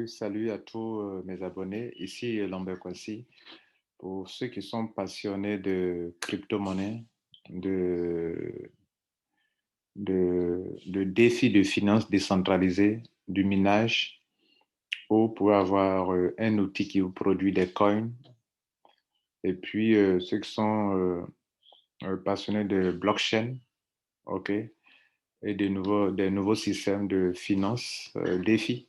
Salut à tous mes abonnés. Ici Lambert Kwasi. Pour ceux qui sont passionnés de crypto-monnaie, de, de défis de finances décentralisées, du minage, ou pour avoir un outil qui vous produit des coins. Et puis ceux qui sont passionnés de blockchain, OK, et des nouveaux systèmes de finances, défis.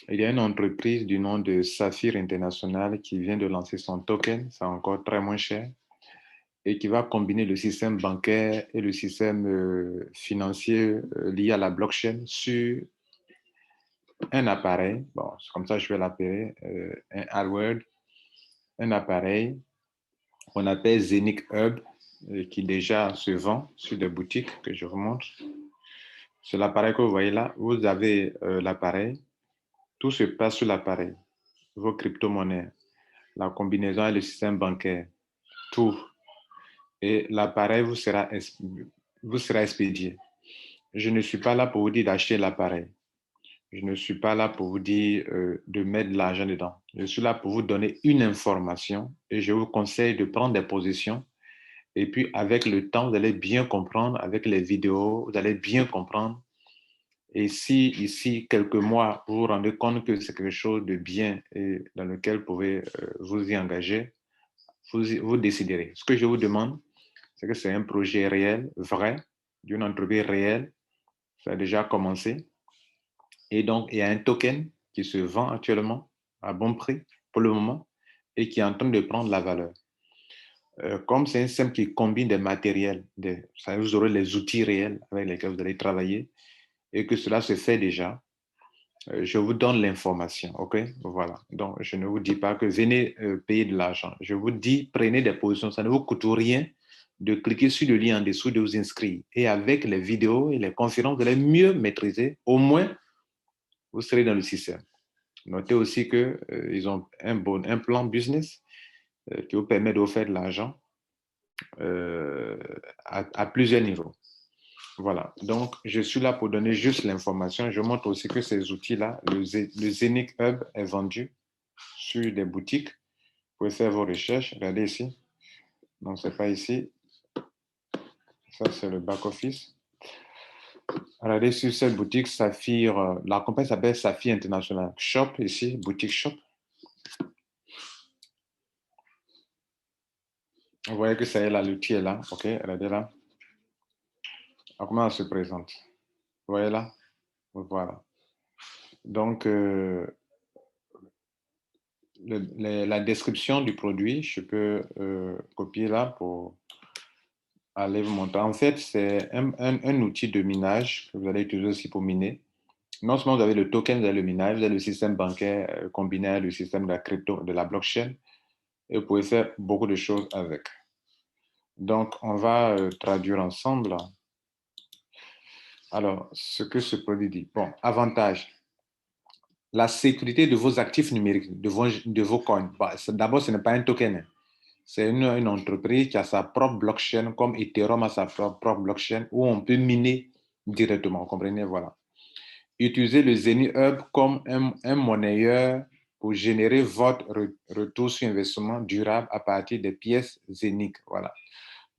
Il y a une entreprise du nom de Saphir International qui vient de lancer son token, c'est encore très moins cher, et qui va combiner le système bancaire et le système financier lié à la blockchain sur un appareil. Bon, c'est comme ça que je vais l'appeler, un hardware, un appareil qu'on appelle Zenith Hub, qui déjà se vend sur des boutiques que je vous montre. C'est l'appareil que vous voyez là. Vous avez l'appareil, tout se passe sur l'appareil, vos crypto-monnaies, la combinaison avec le système bancaire, tout. Et l'appareil vous sera expédié. Je ne suis pas là pour vous dire d'acheter l'appareil. Je ne suis pas là pour vous dire de mettre de l'argent dedans. Je suis là pour vous donner une information et je vous conseille de prendre des positions. Et puis, avec le temps, vous allez bien comprendre, avec les vidéos, vous allez bien comprendre. Et si ici, quelques mois, vous vous rendez compte que c'est quelque chose de bien et dans lequel vous pouvez vous y engager, vous déciderez. Ce que je vous demande, c'est que c'est un projet réel, vrai, d'une entreprise réelle. Ça a déjà commencé. Et donc, il y a un token qui se vend actuellement à bon prix pour le moment et qui est en train de prendre la valeur. Comme c'est un système qui combine des matériels, vous aurez les outils réels avec lesquels vous allez travailler et que cela se fait déjà, je vous donne l'information, OK? Voilà. Donc, je ne vous dis pas que venez payer de l'argent. Je vous dis, prenez des positions. Ça ne vous coûte rien de cliquer sur le lien en dessous, de vous inscrire. Et avec les vidéos et les conférences, vous allez mieux maîtriser. Au moins, vous serez dans le système. Notez aussi qu'ils ont un plan business qui vous permet de vous faire de l'argent euh, à plusieurs niveaux. Voilà. Donc, je suis là pour donner juste l'information. Je montre aussi que ces outils-là, le Zenith Hub est vendu sur des boutiques. Vous pouvez faire vos recherches. Regardez ici. Non, c'est pas ici. Ça, c'est le back-office. Regardez sur cette boutique Saphir. La compagnie s'appelle Saphir International Shop, ici, boutique shop. Vous voyez que ça y est là, l'outil est là. OK, regardez là. Alors, comment elle se présente? Vous voyez là? Voilà. Donc, la description du produit, je peux copier là pour aller vous montrer. En fait, c'est un outil de minage que vous allez utiliser aussi pour miner. Non seulement vous avez le token, vous avez le minage, vous avez le système bancaire combiné avec le système de la crypto, de la blockchain, et vous pouvez faire beaucoup de choses avec. Donc, on va traduire ensemble. Alors, ce que ce produit dit. Bon, avantage. La sécurité de vos actifs numériques, de vos coins. Bah, d'abord, ce n'est pas un token, hein. C'est une entreprise qui a sa propre blockchain, comme Ethereum a sa propre blockchain, où on peut miner directement. Vous comprenez? Voilà. Utilisez le Zenith Hub comme un monnayeur pour générer votre retour sur investissement durable à partir des pièces Zenith. Voilà.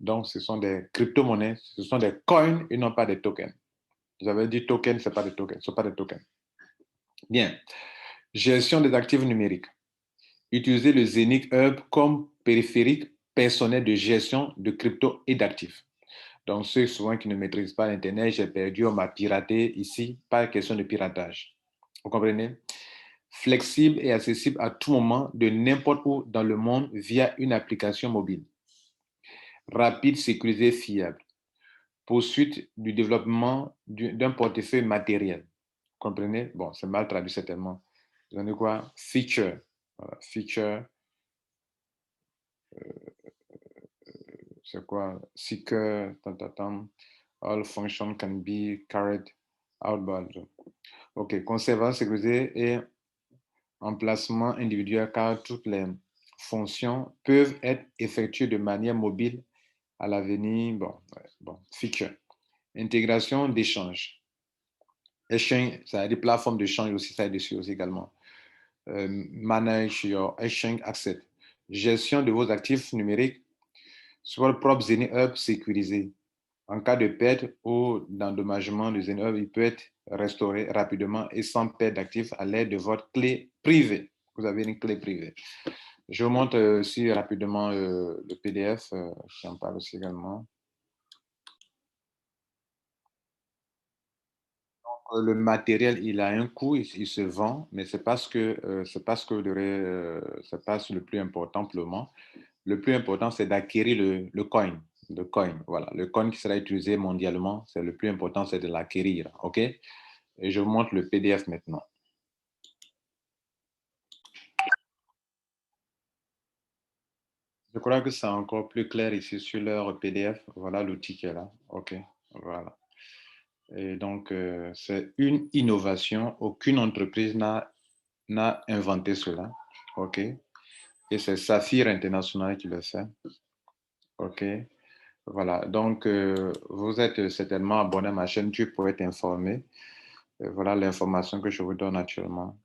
Donc, ce sont des crypto-monnaies, ce sont des coins et non pas des tokens. Vous avez dit tokens, ce n'est pas des tokens, ce ne sont pas des tokens. Bien. Gestion des actifs numériques. Utilisez le Zenith Hub comme périphérique personnel de gestion de crypto et d'actifs. Donc, ceux souvent qui ne maîtrisent pas l'Internet, j'ai perdu, on m'a piraté ici, pas question de piratage. Vous comprenez? Flexible et accessible à tout moment, de n'importe où dans le monde via une application mobile. Rapide, sécurisé, fiable. Poursuite du développement d'un portefeuille matériel. Vous comprenez? Bon, c'est mal traduit certainement. Vous avez quoi? Feature. Voilà. Feature. C'est quoi? Seeker, all functions can be carried out by. OK, conservation sécurisé et emplacement individuel car toutes les fonctions peuvent être effectuées de manière mobile à l'avenir. Bon, ouais, bon, feature. Intégration d'échange. Exchange, ça a des plateformes d'échange aussi, ça est dessus aussi également. Manage your exchange asset. Gestion de vos actifs numériques sur votre propre Zenith Hub sécurisé. En cas de perte ou d'endommagement du Zenith Hub, il peut être restauré rapidement et sans perte d'actifs à l'aide de votre clé privée. Vous avez une clé privée. Je vous montre aussi rapidement le PDF. J'en parle aussi également. Le matériel, il a un coût, il se vend, mais c'est parce que c'est pas ce que c'est pas le plus important pour le moment. Le plus important, c'est d'acquérir le coin. Le coin, voilà. Le coin qui sera utilisé mondialement, c'est le plus important, c'est de l'acquérir. OK? Et je vous montre le PDF maintenant. Je crois que c'est encore plus clair ici sur leur PDF. Voilà l'outil qui est là. OK? Voilà. Et donc, c'est une innovation. Aucune entreprise n'a inventé cela. OK? Et c'est Saphir International qui le fait. OK? Voilà. Donc, vous êtes certainement abonné à ma chaîne YouTube pour être informé. Voilà l'information que je vous donne actuellement.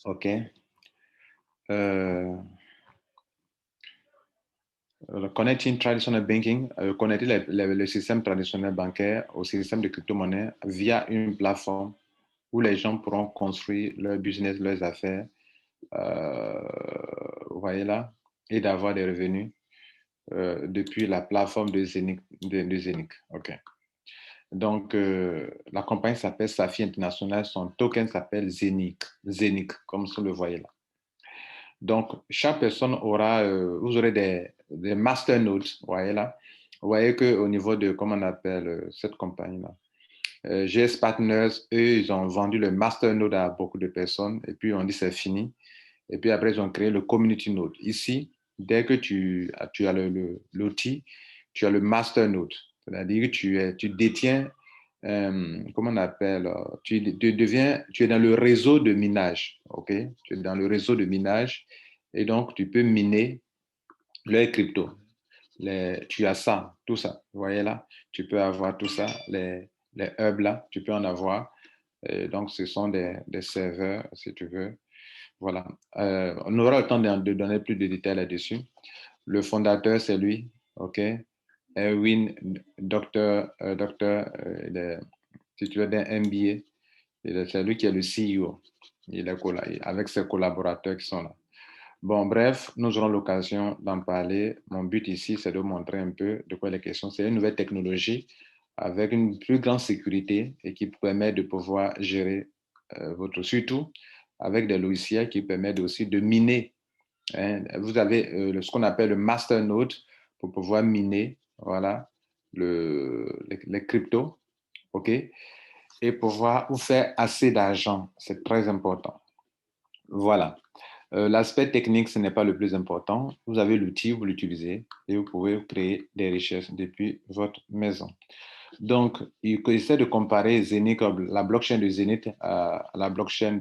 OK. Euh, Connecting traditional banking, connecter le système traditionnel bancaire au système de crypto-monnaie via une plateforme où les gens pourront construire leur business, leurs affaires, euh, vous voyez là, et d'avoir des revenus depuis la plateforme de Zenith. De Zenith. OK. Donc, la compagnie s'appelle Safi International, son token s'appelle Zenith, Zenith, comme vous le voyez là. Donc, chaque personne aura, vous aurez des masternodes, vous voyez là. Vous voyez qu'au niveau de, comment on appelle cette compagnie-là, GS Partners, eux, ils ont vendu le masternode à beaucoup de personnes et puis on dit c'est fini. Et puis après, ils ont créé le community node. Ici, dès que tu as l'outil, tu as le masternode. C'est-à-dire que tu détiens, comment on appelle, tu es dans le réseau de minage. OK? Tu es dans le réseau de minage et donc tu peux miner les cryptos. Tu as ça, tout ça. Vous voyez là? Tu peux avoir tout ça, les hubs là, tu peux en avoir. Et donc, ce sont des serveurs, si tu veux. Voilà. On aura le temps de donner plus de détails là-dessus. Le fondateur, c'est lui, OK? Erwin, docteur, il est titulaire d'un MBA. C'est lui qui est le CEO. Il est avec ses collaborateurs qui sont là. Bon, bref, nous aurons l'occasion d'en parler. Mon but ici, c'est de montrer un peu de quoi il est question. C'est une nouvelle technologie avec une plus grande sécurité et qui permet de pouvoir gérer votre, surtout avec des logiciels qui permettent aussi de miner. Hein. Vous avez ce qu'on appelle le master node pour pouvoir miner, voilà, les cryptos, OK, et pouvoir vous faire assez d'argent. C'est très important. Voilà. L'aspect technique, ce n'est pas le plus important. Vous avez l'outil, vous l'utilisez et vous pouvez créer des richesses depuis votre maison. Donc, il essaie de comparer Zenith, la blockchain de Zenith à la blockchain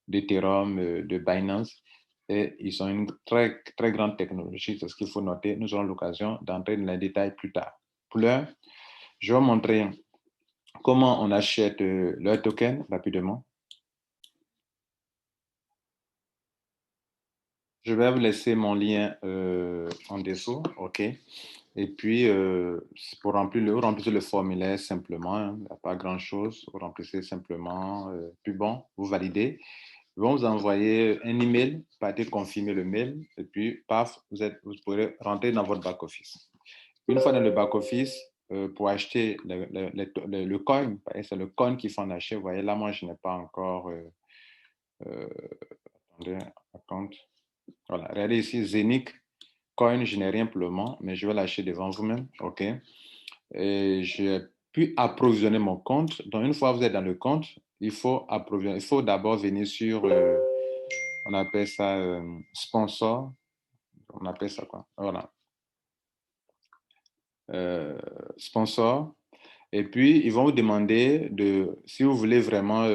d'Ethereum, de Binance. Et ils ont une très, très grande technologie, c'est ce qu'il faut noter. Nous aurons l'occasion d'entrer dans les détails plus tard. Pour l'heure, je vais vous montrer comment on achète leur token rapidement. Je vais vous laisser mon lien en dessous, OK? Et puis, pour vous remplissez le formulaire simplement, hein, il n'y a pas grand-chose, vous remplissez simplement, puis bon, vous validez. Ils vont vous envoyer un email, partez confirmer le mail, et puis, paf, vous pourrez rentrer dans votre back-office. Une fois dans le back-office, pour acheter le coin, c'est le coin qu'il faut en acheter. Vous voyez, là, moi, je n'ai pas encore, euh, attendez, account. Voilà, regardez ici, Zenith Coin, je n'ai rien pour le moment, mais je vais l'acheter devant vous-même. OK. Et j'ai pu approvisionner mon compte. Donc, une fois que vous êtes dans le compte, il faut approvisionner. Il faut d'abord venir sur, on appelle ça sponsor. On appelle ça quoi? Voilà. Euh, Sponsor. Et puis, ils vont vous demander si vous voulez vraiment,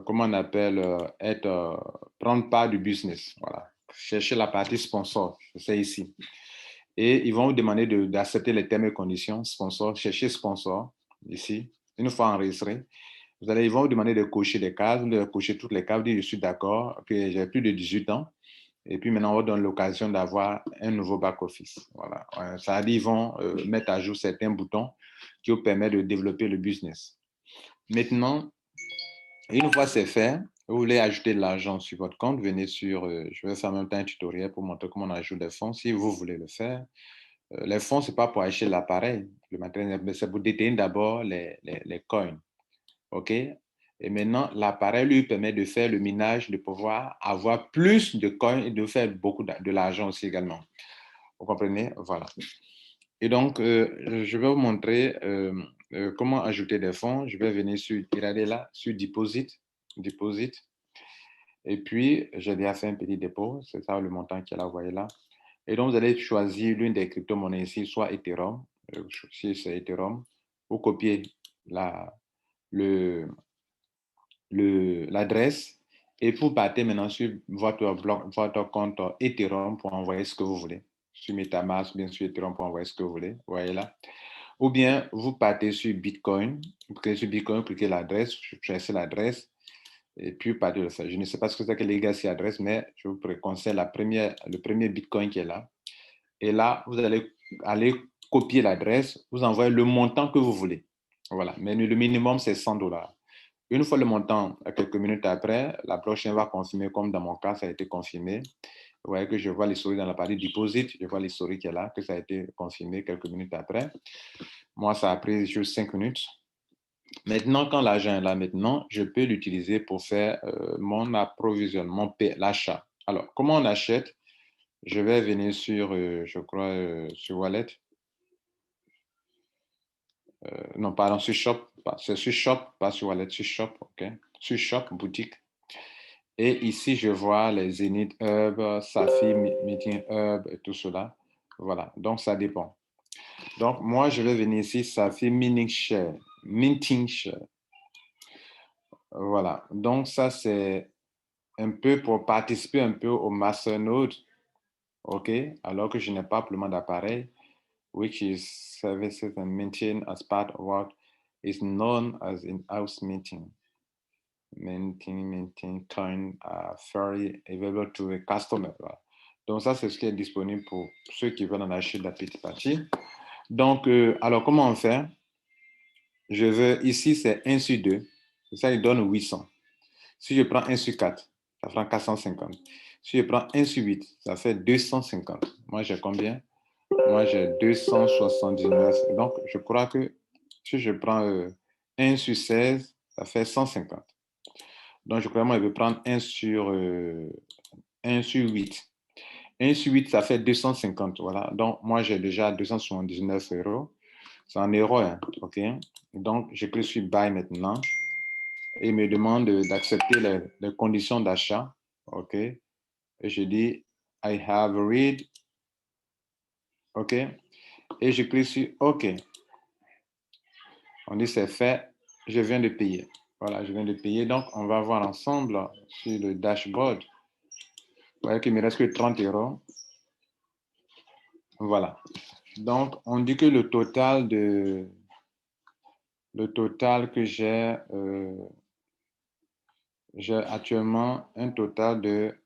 comment on appelle, prendre part du business. Voilà. Cherchez la partie sponsor. C'est ici. Et ils vont vous demander d'accepter les termes et conditions. Sponsor, cherchez sponsor ici. Une fois enregistré, ils vont vous demander de cocher des cases, vous devez cocher toutes les cases, vous dites je suis d'accord, que j'ai plus de 18 ans. Et puis maintenant, on vous donne l'occasion d'avoir un nouveau back-office. Voilà. Ça veut dire qu'ils vont mettre à jour certains boutons qui vous permettent de développer le business. Maintenant, une fois c'est fait, vous voulez ajouter de l'argent sur votre compte, venez sur, je vais faire en même temps un tutoriel pour montrer comment on ajoute des fonds si vous voulez le faire. Les fonds, ce n'est pas pour acheter l'appareil, le matériel, mais c'est pour détenir d'abord les coins. OK? Et maintenant, l'appareil lui permet de faire le minage, de pouvoir avoir plus de coins et de faire beaucoup de l'argent aussi également. Vous comprenez? Voilà. Et donc, je vais vous montrer comment ajouter des fonds. Je vais venir sur, regardez là, sur Deposit. Deposit. Et puis, j'ai déjà fait un petit dépôt. C'est ça le montant qu'il a envoyé là. Et donc, vous allez choisir l'une des crypto-monnaies ici, soit Ethereum. Si c'est Ethereum, vous copiez l'adresse et vous partez maintenant sur votre compte Ethereum pour envoyer ce que vous voulez. Sur MetaMask, bien sûr, Ethereum pour envoyer ce que vous voulez. Vous voyez là. Ou bien, vous partez sur Bitcoin. Vous cliquez sur Bitcoin, vous cliquez l'adresse, vous choisissez l'adresse. Et puis, partez le faire. Je ne sais pas ce que c'est que Legacy adresse, mais je vous conseille le premier Bitcoin qui est là. Et là, vous allez aller copier l'adresse, vous envoyez le montant que vous voulez. Voilà. Mais le minimum, c'est $100. Une fois le montant, quelques minutes après, la blockchain va confirmer, comme dans mon cas, ça a été confirmé. Vous voyez que je vois l'historique dans la partie deposit, je vois l'historique qui est là, que ça a été confirmé quelques minutes après. Moi, ça a pris juste 5 minutes. Maintenant, quand l'argent est là maintenant, je peux l'utiliser pour faire mon approvisionnement, l'achat. Alors, comment on achète? Je vais venir sur, je crois, sur Wallet. Non, pardon, sur Shop. C'est sur Shop, pas sur Wallet, sur Shop, OK? Sur Shop, boutique. Et ici, je vois les Zenith Hub, Safi, Meeting Hub et tout cela. Voilà, donc ça dépend. Donc, moi, je vais venir ici, Safi Minting Share. Minting Share. Voilà, donc ça, c'est un peu pour participer un peu au Masternode, OK? Alors que je n'ai pas pleinement d'appareil, which is services and maintained as part of what is known as in-house meeting. Maintain coin fairly available to a customer. Voilà. Donc, ça, c'est ce qui est disponible pour ceux qui veulent en acheter de la petite partie. Donc, alors, comment on fait? Je veux, ici, c'est 1 sur 2. Ça, il donne 800. Si je prends 1 sur 4, ça fera 450. Si je prends 1 sur 8, ça fait 250. Moi, j'ai combien? Moi, j'ai 279. Donc, je crois que si je prends 1 sur 16, ça fait 150. Donc, je crois que moi, je vais prendre 1 sur 8. 1 sur 8, ça fait 250. Voilà. Donc, moi, j'ai déjà 279 euros. C'est en euros, hein, OK? Donc, je clique sur Buy maintenant et il me demande d'accepter les conditions d'achat. OK? Et je dis I have read. OK? Et je clique sur OK. On dit c'est fait. Je viens de payer. Voilà, je viens de payer. Donc, on va voir ensemble sur le dashboard. Vous voyez qu'il me reste que 30 euros. Voilà. Donc, on dit que le total que j'ai actuellement un total de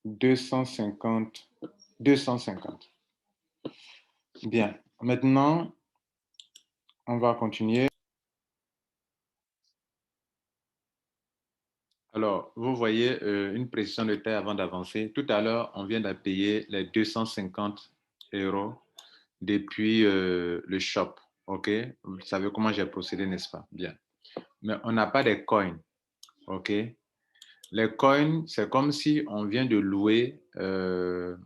250. Bien. Maintenant, on va continuer. Alors, vous voyez une précision de taille avant d'avancer. Tout à l'heure, on vient de payer les 250 euros depuis le shop. OK? Vous savez comment j'ai procédé, n'est-ce pas? Bien. Mais on n'a pas de coins. OK? Les coins, c'est comme si on vient de louer ce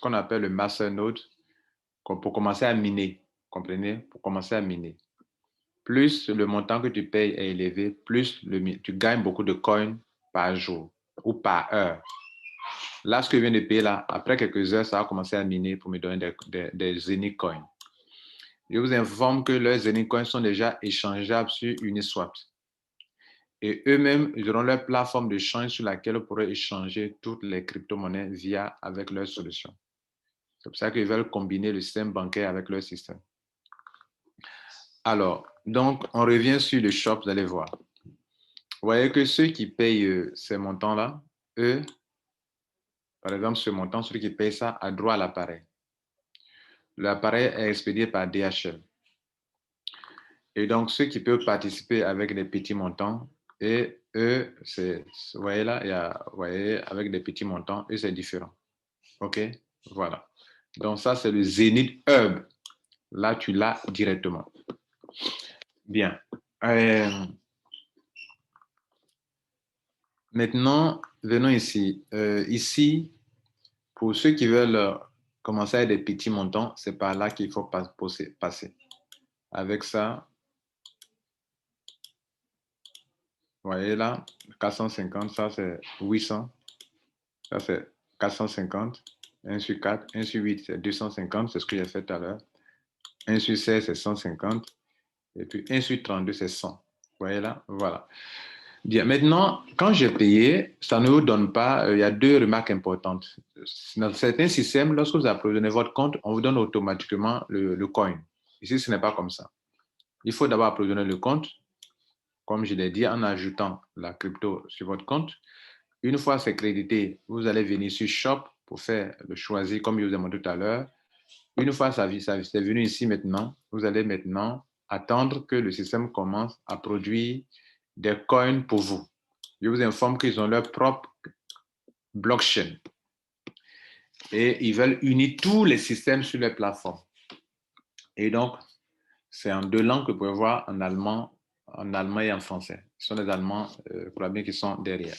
qu'on appelle le masternode pour commencer à miner. Comprenez? Pour commencer à miner. Plus le montant que tu payes est élevé, plus tu gagnes beaucoup de coins par jour ou par heure. Là, ce que je viens de payer là, après quelques heures, ça va commencer à miner pour me donner des Zenith coins. Je vous informe que leurs Zenith coins sont déjà échangeables sur Uniswap. Et eux-mêmes, ils auront leur plateforme de change sur laquelle vous pourrez échanger toutes les crypto-monnaies avec leur solution. C'est pour ça qu'ils veulent combiner le système bancaire avec leur système. Alors, donc, on revient sur le shop, vous allez voir. Vous voyez que ceux qui payent ces montants-là, eux, par exemple, ce montant, celui qui paye ça a droit à l'appareil. L'appareil est expédié par DHL. Et donc, ceux qui peuvent participer avec des petits montants, et eux, vous voyez là, vous voyez, avec des petits montants, eux, c'est différent. OK? Voilà. Donc, ça, c'est le Zenith Hub. Là, tu l'as directement. Bien. Maintenant, venons ici. Ici, pour ceux qui veulent commencer avec des petits montants, c'est par là qu'il faut passer. Avec ça, vous voyez là, 450, ça c'est 800, ça c'est 450, 1 sur 4, 1 sur 8 c'est 250, c'est ce que j'ai fait tout à l'heure. 1 sur 16 c'est 150, et puis 1 sur 32 c'est 100. Vous voyez là, voilà. Bien, maintenant, quand j'ai payé, ça ne vous donne pas, il y a deux remarques importantes. Dans certains systèmes, lorsque vous approvisionnez votre compte, on vous donne automatiquement le coin. Ici, ce n'est pas comme ça. Il faut d'abord approvisionner le compte, comme je l'ai dit, en ajoutant la crypto sur votre compte. Une fois c'est crédité, vous allez venir sur Shop pour faire le choisir, comme je vous ai montré tout à l'heure. Une fois c'est venu ici maintenant, vous allez maintenant attendre que le système commence à produire des coins pour vous. Je vous informe qu'ils ont leur propre blockchain et ils veulent unir tous les systèmes sur les plateformes. Et donc, c'est en deux langues que vous pouvez voir, en allemand et en français. Ce sont les Allemands, probablement, qui sont derrière.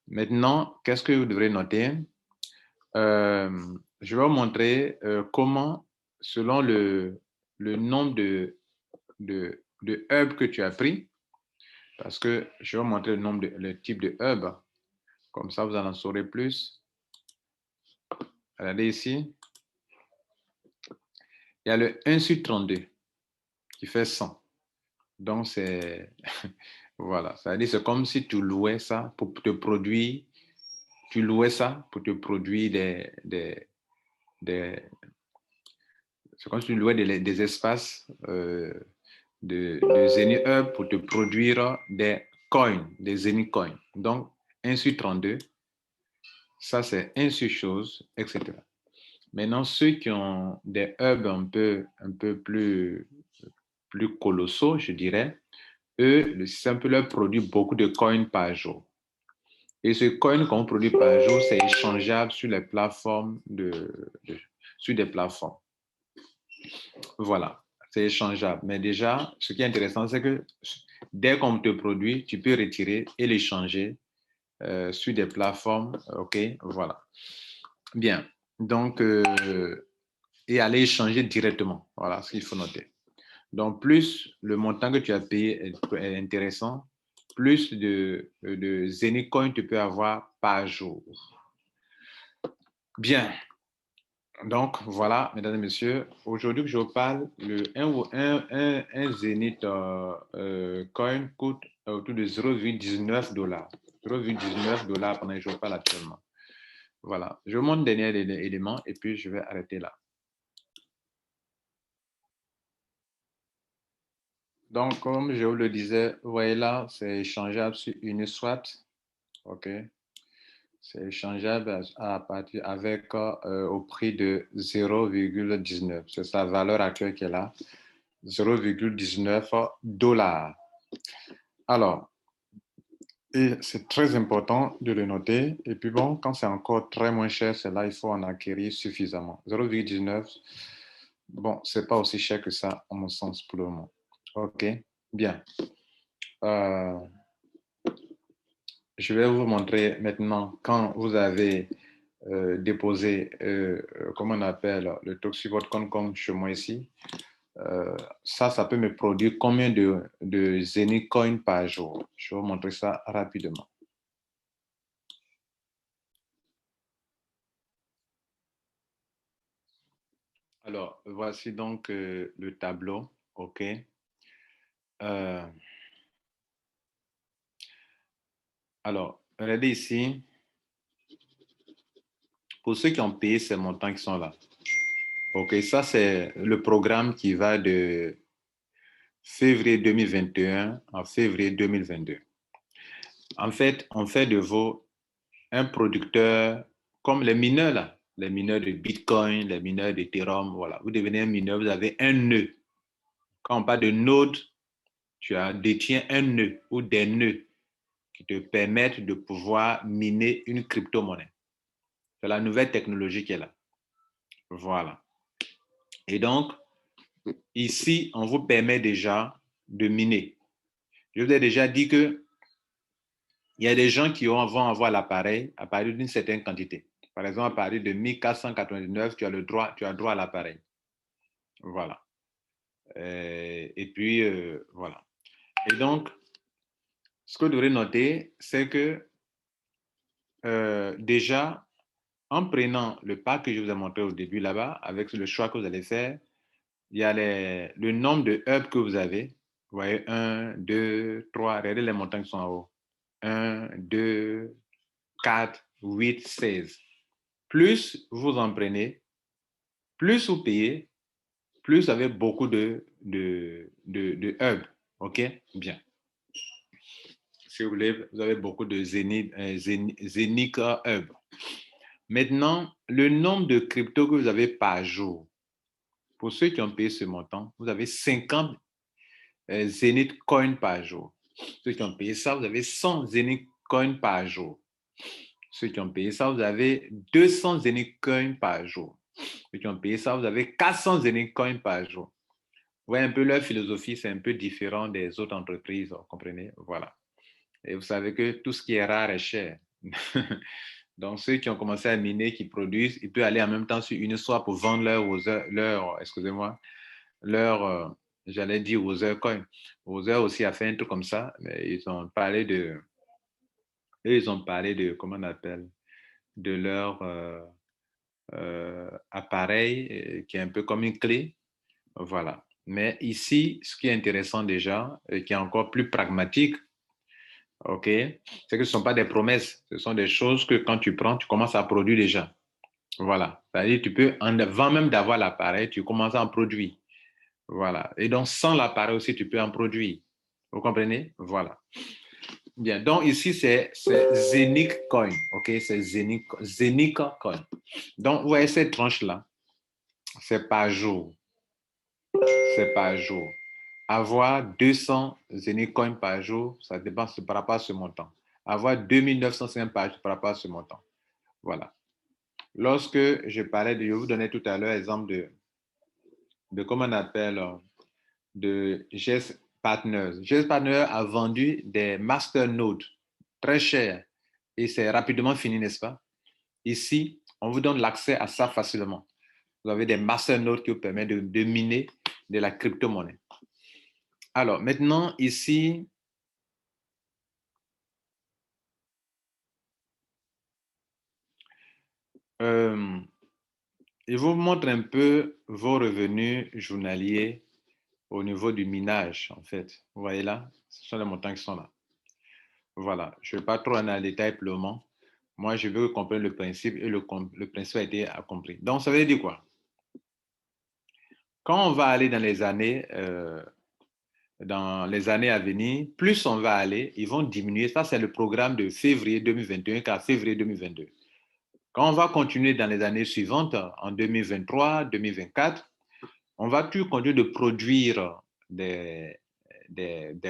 Maintenant, qu'est-ce que vous devrez noter? Je vais vous montrer comment, selon le nombre de hubs que tu as pris, parce que je vais vous montrer le type de hub, comme ça vous en saurez plus. Regardez ici, il y a le 1 sur 32 qui fait 100. Donc, c'est voilà, c'est-à-dire c'est comme si tu louais ça pour te produire, tu louais ça pour te produire c'est comme si tu louais des espaces de Zenith Hub pour te produire des coins, des Zenith Coins. Donc, 1 sur 32, ça c'est 1 sur chose, etc. Maintenant, ceux qui ont des hubs un peu plus colossaux, je dirais, eux, le système peut leur produire beaucoup de coins par jour. Et ce coin qu'on produit par jour, c'est échangeable sur les plateformes sur des plateformes. Voilà, c'est échangeable. Mais déjà, ce qui est intéressant, c'est que dès qu'on te produit, tu peux retirer et l'échanger sur des plateformes. OK, voilà. Bien. Donc, et aller échanger directement. Voilà ce qu'il faut noter. Donc, plus le montant que tu as payé est intéressant, plus de Zenicoin tu peux avoir par jour. Bien. Donc, voilà, mesdames et messieurs, aujourd'hui que je vous parle, un Zenith coin coûte autour de 0,19 dollars. 0,19 dollars pendant que je vous parle actuellement. Voilà, je vous montre le dernier élément et puis je vais arrêter là. Donc, comme je vous le disais, vous voyez là, c'est échangeable sur Uniswap. OK. C'est échangeable à partir avec au prix de 0,19. C'est sa valeur actuelle qui est là. 0,19 dollars. Alors, et c'est très important de le noter. Et puis bon, quand c'est encore très moins cher, c'est là il faut en acquérir suffisamment. 0,19, bon, c'est pas aussi cher que ça, à mon sens, pour le moment. OK, bien. Euh, je vais vous montrer maintenant quand vous avez déposé, comment on appelle, le truc sur votre compte comme chez moi ici. Ça peut me produire combien de Zenith Coin par jour. Je vais vous montrer ça rapidement. Alors, voici donc le tableau. OK. Euh, alors, regardez ici. Pour ceux qui ont payé ces montants qui sont là. OK, ça, c'est le programme qui va février 2021 en février 2022. En fait, on fait de vous un producteur comme les mineurs là, les mineurs de Bitcoin, les mineurs d'Ethereum, voilà. Vous devenez un mineur, vous avez un nœud. Quand on parle de node, tu détiens un nœud ou des nœuds qui te permettent de pouvoir miner une crypto-monnaie. C'est la nouvelle technologie qui est là. Voilà. Et donc, ici, on vous permet déjà de miner. Je vous ai déjà dit que il y a des gens qui vont avoir l'appareil à partir d'une certaine quantité. Par exemple, à partir de 1499, tu as droit à l'appareil. Voilà. Et puis, voilà. Et donc, ce que vous devrez noter, c'est que déjà, en prenant le pack que je vous ai montré au début là-bas, avec le choix que vous allez faire, il y a le nombre de hubs que vous avez. Vous voyez, 1, 2, 3, regardez les montants qui sont en haut. 1, 2, 4, 8, 16. Plus vous en prenez, plus vous payez, plus vous avez beaucoup de hubs. OK? Bien. Si vous voulez, vous avez beaucoup de Zenic hubs. Maintenant, le nombre de cryptos que vous avez par jour, pour ceux qui ont payé ce montant, vous avez 50 Zenith coins par jour. Ceux qui ont payé ça, vous avez 100 Zenith coins par jour. Ceux qui ont payé ça, vous avez 200 Zenith coins par jour. Ceux qui ont payé ça, vous avez 400 Zenith coins par jour. Vous voyez un peu leur philosophie, c'est un peu différent des autres entreprises, vous comprenez? Voilà. Et vous savez que tout ce qui est rare est cher. Donc, ceux qui ont commencé à miner, qui produisent, ils peuvent aller en même temps sur une soit pour vendre j'allais dire Other Coin. Other aussi a fait un truc comme ça, mais ils ont parlé de comment on appelle, de leur appareil qui est un peu comme une clé. Voilà. Mais ici, ce qui est intéressant déjà, et qui est encore plus pragmatique, ok, c'est que ce ne sont pas des promesses, ce sont des choses que quand tu prends, tu commences à produire déjà. Voilà. C'est-à-dire, tu peux, avant même d'avoir l'appareil, tu commences à en produire. Voilà. Et donc, sans l'appareil aussi, tu peux en produire. Vous comprenez? Voilà. Bien. Donc, ici, c'est Zenic Coin. OK? C'est Zenic Coin. Donc, vous voyez cette tranche-là, c'est par jour. C'est par jour. Avoir 200 Zenic Coin par jour, ça dépend par rapport à ce montant. Avoir 2950 par jour par rapport à ce montant. Voilà. Lorsque je parlais je vous donnais tout à l'heure l'exemple de comment on appelle, de GS Partners. GS Partners a vendu des masternodes très chers et c'est rapidement fini, n'est-ce pas? Ici, on vous donne l'accès à ça facilement. Vous avez des masternodes qui vous permettent de miner de la crypto-monnaie. Alors, maintenant, ici, je vous montre un peu vos revenus journaliers au niveau du minage, en fait. Vous voyez là, ce sont les montants qui sont là. Voilà, je ne vais pas trop en détail pour le moment. Moi, je veux comprendre le principe et le principe a été compris. Donc, ça veut dire quoi? Quand on va aller dans les années à venir, plus on va aller, ils vont diminuer. Ça, c'est le programme de février 2021 qu'à février 2022. Quand on va continuer dans les années suivantes, en 2023, 2024, on va plus continuer de produire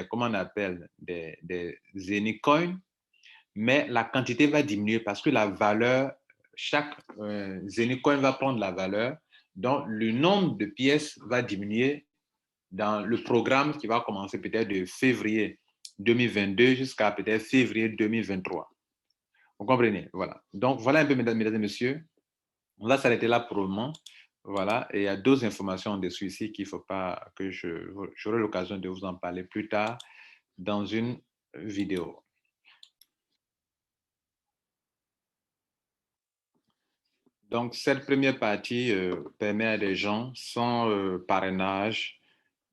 comment on appelle, des Zenicoins, mais la quantité va diminuer parce que la valeur, chaque Zenicoin va prendre la valeur, donc le nombre de pièces va diminuer dans le programme qui va commencer peut-être de février 2022 jusqu'à peut-être février 2023. Vous comprenez? Voilà. Donc, voilà un peu, mesdames et messieurs. On va s'arrêter là pour le moment. Voilà. Et il y a d'autres informations en dessous ici qu'il ne faut pas que j'aurai l'occasion de vous en parler plus tard dans une vidéo. Donc, cette première partie permet à des gens sans parrainage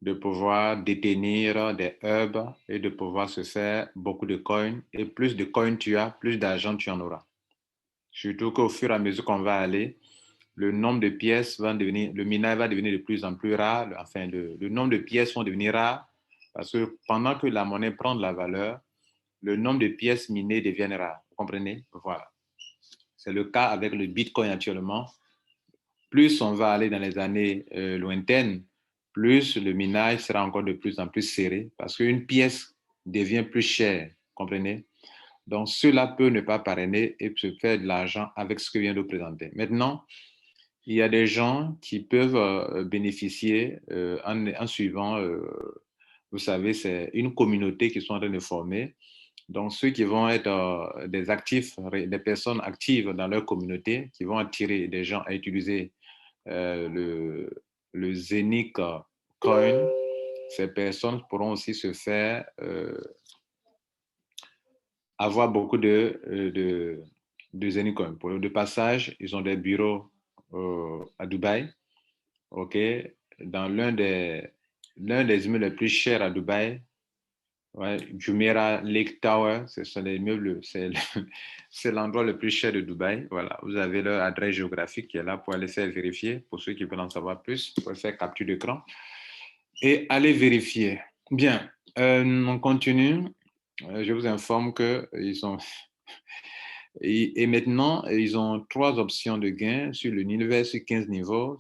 de pouvoir détenir des hubs et de pouvoir se faire beaucoup de coins. Et plus de coins tu as, plus d'argent tu en auras. Surtout qu'au fur et à mesure qu'on va aller, le nombre de pièces va devenir, le minage va devenir de plus en plus rare. Enfin, le nombre de pièces vont devenir rares Parce que pendant que la monnaie prend de la valeur, le nombre de pièces minées devient rare. Vous comprenez? Voilà. C'est le cas avec le Bitcoin actuellement. Plus on va aller dans les années lointaines, plus le minage sera encore de plus en plus serré parce qu'une pièce devient plus chère. Vous comprenez? Donc, cela peut ne pas parrainer et se faire de l'argent avec ce que vient de présenter. Maintenant, il y a des gens qui peuvent bénéficier en suivant, vous savez, c'est une communauté qui sont en train de former. Donc, ceux qui vont être des actifs, des personnes actives dans leur communauté, qui vont attirer des gens à utiliser le Zenic Coin, ces personnes pourront aussi se faire avoir beaucoup de Zenic Coin. Pour le passage, ils ont des bureaux à Dubaï, ok, dans l'un des immeubles les plus chers à Dubaï. Ouais, Jumeirah Lake Tower, ce sont les immeubles, c'est l'endroit le plus cher de Dubaï. Voilà, vous avez leur adresse géographique qui est là pour aller faire vérifier. Pour ceux qui veulent en savoir plus, vous pouvez faire capture d'écran et aller vérifier. Bien, on continue. Je vous informe que ils ont et maintenant ils ont 3 options de gain sur le niveau sur 15 niveaux.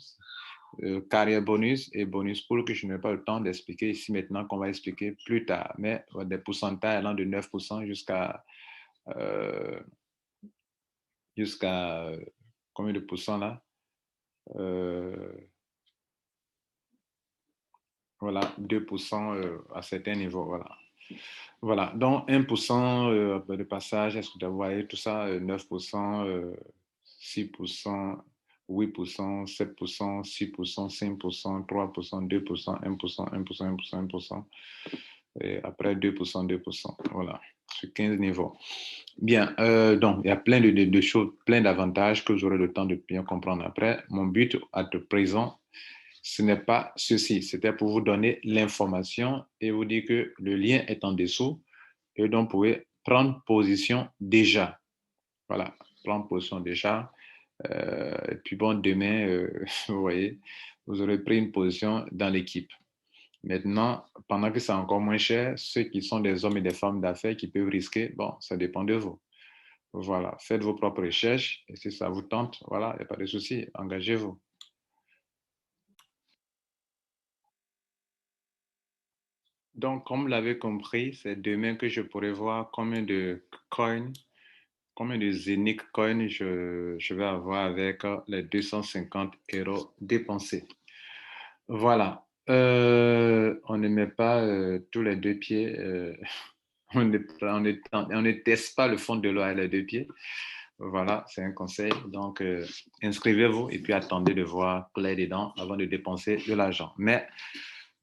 Carrière bonus et bonus pool que je n'ai pas le temps d'expliquer ici maintenant, qu'on va expliquer plus tard, mais des pourcentages allant de 9% euh, jusqu'à combien de pourcents là? Voilà, 2% à certains niveaux, voilà. Voilà, donc 1% de passage, est-ce que vous voyez tout ça, 9%, 6%, 8%, 7%, 6%, 5%, 3%, 2%, 1%, 1%, 1%, 1%, et après 2%, 2%, voilà, sur 15 niveaux. Bien, donc il y a plein de choses, plein d'avantages que j'aurai le temps de bien comprendre après. Mon but à présent, ce n'est pas ceci, c'était pour vous donner l'information et vous dire que le lien est en dessous et donc vous pouvez prendre position déjà. Voilà, prendre position déjà. Et puis bon, demain, vous voyez, vous aurez pris une position dans l'équipe. Maintenant, pendant que c'est encore moins cher, ceux qui sont des hommes et des femmes d'affaires qui peuvent risquer, bon, ça dépend de vous. Voilà, faites vos propres recherches et si ça vous tente, voilà, il n'y a pas de souci, engagez-vous. Donc, comme vous l'avez compris, c'est demain que je pourrai voir combien de Zenic coins je vais avoir avec les 250 euros dépensés. Voilà. On ne met pas tous les 2 pieds. On ne teste pas le fond de l'eau à les 2 pieds. Voilà, c'est un conseil. Donc, inscrivez-vous et puis attendez de voir clair dedans avant de dépenser de l'argent. Mais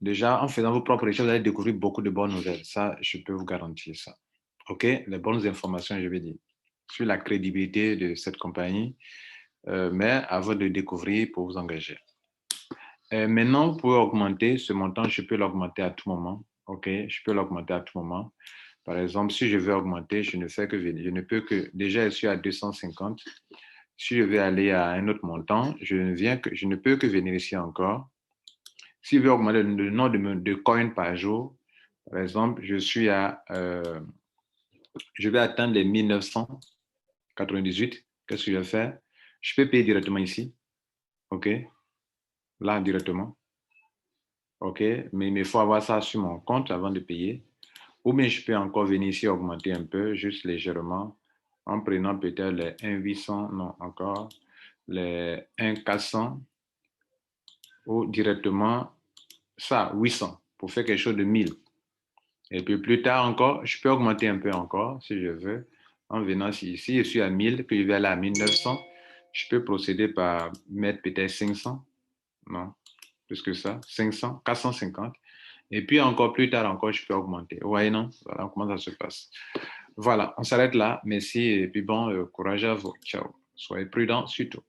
déjà, en faisant vos propres recherches, vous allez découvrir beaucoup de bonnes nouvelles. Ça, je peux vous garantir ça. OK? Les bonnes informations, je vais dire, sur la crédibilité de cette compagnie, mais à vous de découvrir pour vous engager. Maintenant, vous pouvez augmenter ce montant, je peux l'augmenter à tout moment. OK? Je peux l'augmenter à tout moment. Par exemple, si je veux augmenter, je ne peux que, déjà, je suis à 250. Si je veux aller à un autre montant, je ne peux que venir ici encore. Si je veux augmenter le nombre de coins par jour, par exemple, je vais atteindre les 1998. Qu'est-ce que je vais faire? Je peux payer directement ici. OK? Là, directement. OK? Mais il me faut avoir ça sur mon compte avant de payer. Ou bien je peux encore venir ici augmenter un peu, juste légèrement, en prenant peut-être les 1,800, non, encore, les 1,400 ou directement ça, 800, pour faire quelque chose de 1000. Et puis plus tard encore, je peux augmenter un peu encore, si je veux, en venant ici. Si je suis à 1000, que je vais aller à 1900, je peux procéder par mettre peut-être 500, non, plus que ça, 500, 450. Et puis encore plus tard encore, je peux augmenter. Vous voyez, non? Voilà comment ça se passe. Voilà, on s'arrête là. Merci et puis bon, courage à vous. Ciao. Soyez prudents surtout.